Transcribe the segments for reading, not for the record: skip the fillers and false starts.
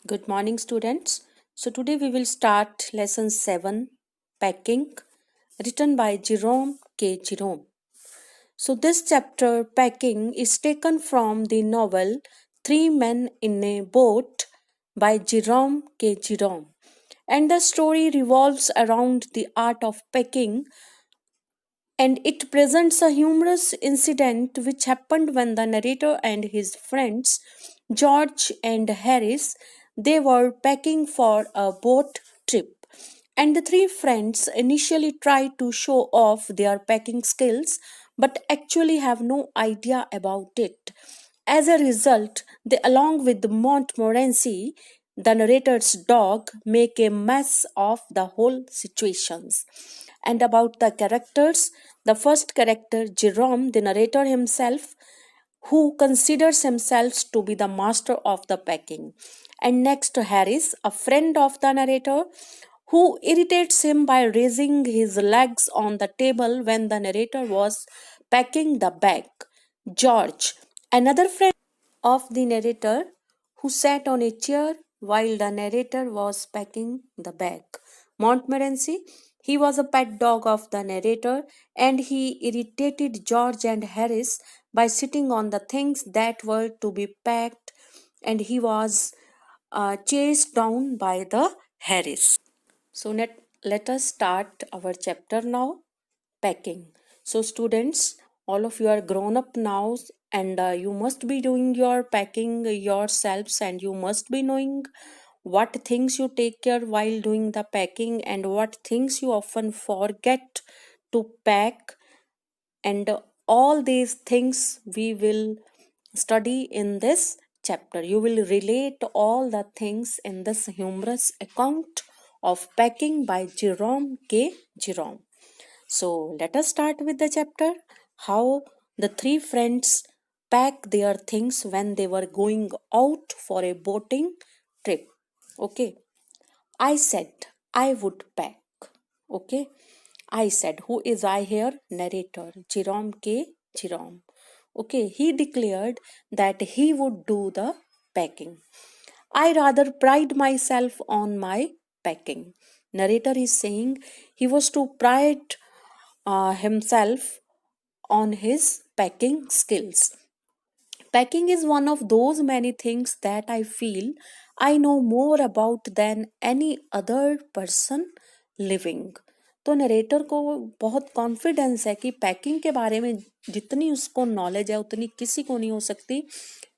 Good morning, students. So, today we will start lesson 7 Packing, written by Jerome K. Jerome. So, this chapter, Packing, is taken from the novel Three Men in a Boat by Jerome K. Jerome. And the story revolves around the art of packing, and it presents a humorous incident which happened when the narrator and his friends George and Harris, they were packing for a boat trip, and the three friends initially tried to show off their packing skills but actually have no idea about it. As a result, they, along with Montmorency, the narrator's dog, make a mess of the whole situations. And about the characters, the first character, Jerome, the narrator himself, who considers himself to be the master of the packing. And next, Harris, a friend of the narrator, who irritates him by raising his legs on the table when the narrator was packing the bag. George, another friend of the narrator, who sat on a chair while the narrator was packing the bag. Montmorency, he was a pet dog of the narrator, and he irritated George and Harris by sitting on the things that were to be packed, and he was chased down by the Harris. So let us start our chapter now, packing. So students, all of you are grown up now, and you must be doing your packing yourselves, and you must be knowing what things you take care while doing the packing and what things you often forget to pack, and all these things we will study in this chapter. You will relate all the things in this humorous account of packing by Jerome K. Jerome. So let us start with the chapter how the three friends pack their things when they were going out for a boating trip. Okay, I said I would pack. Okay, I said, who is I here? Narrator Jerome K. Jerome. Okay, he declared that he would do the packing. I rather pride myself on my packing. Narrator is saying he was to pride himself on his packing skills. Packing is one of those many things that I feel I know more about than any other person living. तो narrator को बहुत confidence है कि packing के बारे में जितनी उसको नॉलेज है उतनी किसी को नहीं हो सकती.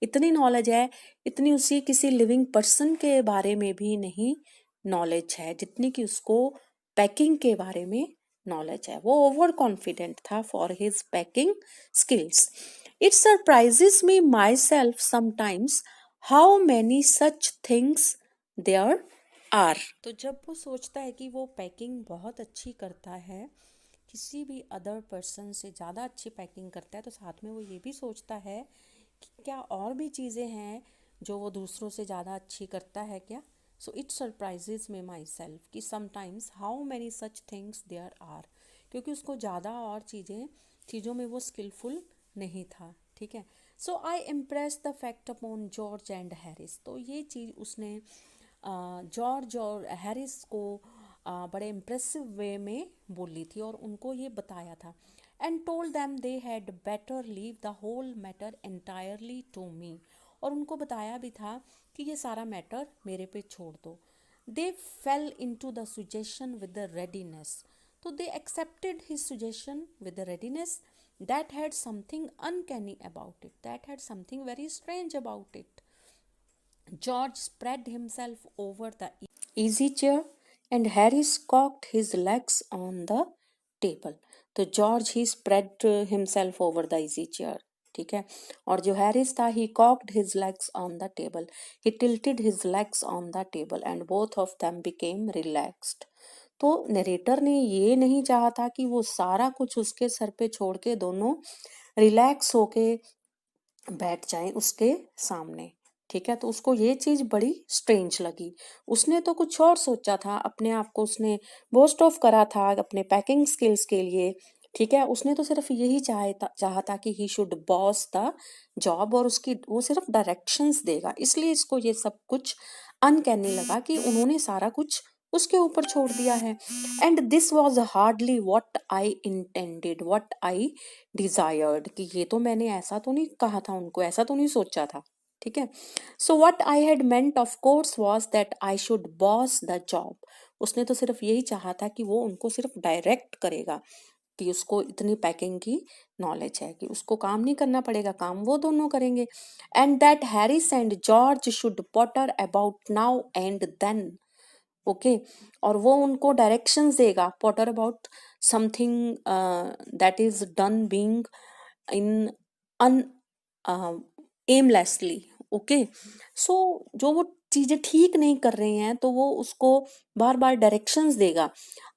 इतनी नॉलेज है इतनी उसी किसी लिविंग पर्सन के बारे में भी नहीं नॉलेज है जितनी कि उसको पैकिंग के बारे में नॉलेज है. वो ओवर कॉन्फिडेंट था for his packing skills. It surprises me myself sometimes how many such things there are. तो जब वो सोचता है कि वो पैकिंग बहुत अच्छी करता है, किसी भी अदर पर्सन से ज़्यादा अच्छी पैकिंग करता है, तो साथ में वो ये भी सोचता है कि क्या और भी चीज़ें हैं जो वो दूसरों से ज़्यादा अच्छी करता है क्या. So it surprises me myself कि sometimes how many such things there are, क्योंकि उसको ज़्यादा और चीज़ों में वो स्किलफुल नहीं था. ठीक है. So I impress the fact upon George and Harris. तो ये चीज़ उसने जॉर्ज और हैरिस को बड़े इम्प्रेसिव वे में बोली थी और उनको ये बताया था. And told them they had better leave the whole matter entirely to me. और उनको बताया भी था कि ये सारा मैटर मेरे पे छोड़ दो. They fell into the suggestion with the readiness. तो they accepted his suggestion with the readiness. That had something uncanny about it. That had something very strange about it. George spread himself over the easy chair and Harris cocked his legs on the table. तो George he spread himself over the easy chair. ठीक है. और जो Harris था he cocked his legs on the table. He tilted his legs on the table and both of them became relaxed. तो narrator ने ये नहीं चाहा था कि वो सारा कुछ उसके सर पे छोड़ के दोनों रिलैक्स होके बैठ जाएं उसके सामने. ठीक है. तो उसको ये चीज बड़ी स्ट्रेंज लगी. उसने तो कुछ और सोचा था, अपने आप को उसने बोस्ट ऑफ करा था अपने पैकिंग स्किल्स के लिए. ठीक है. उसने तो सिर्फ यही चाहा था कि he should boss the job और उसकी वो सिर्फ डायरेक्शंस देगा, इसलिए इसको ये सब कुछ अनकैनी लगा कि उन्होंने सारा कुछ उसके ऊपर छोड़ दिया है। And this was hardly what I intended, what I desired, कि ये तो मैंने ऐसा तो नहीं कहा था उनको, ऐसा तो नहीं सोचा था। ठीक है। So what I had meant of course was that I should boss the job. उसने तो सिर्फ यही चाहा था कि वो उनको सिर्फ डायरेक्ट करेगा, कि उसको इतनी पैकिंग की नॉलेज है कि उसको काम नहीं करना पड़ेगा, काम वो दोनों करेंगे। And that Harris and George should potter about now and then. Okay, और वो उनको डायरेक्शंस देगा, potter about something that is done being in an aimlessly. Okay, so जो वो चीजें ठीक नहीं कर रहे हैं तो वो उसको बार बार डायरेक्शंस देगा।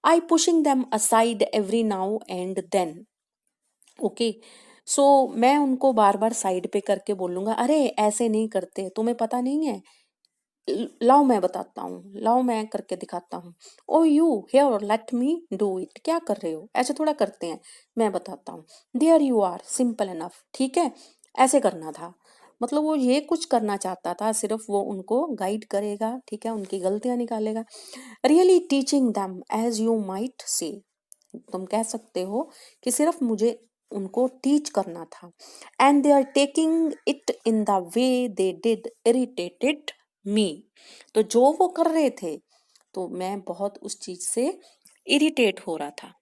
I pushing them aside every now and then. Okay, so मैं उनको बार बार साइड पे करके बोलूंगा, अरे ऐसे नहीं करते, तुम्हें पता नहीं है, लाओ मैं बताता हूँ, लाओ मैं करके दिखाता हूँ। Oh you here let me do it, क्या कर रहे हो, ऐसे थोड़ा करते हैं, मैं बताता हूँ। There you are, simple enough, ठीक है, ऐसे करना था। मतलब वो ये कुछ करना चाहता था, सिर्फ वो उनको गाइड करेगा, ठीक है, उनकी गलतियां निकालेगा। Really teaching them as you might say, तुम कह सकते हो कि सिर्फ मुझे उनको टीच करना था। And they are taking it in the way they did irritated me. तो जो वो कर रहे थे तो मैं बहुत उस चीज से इरिटेट हो रहा था।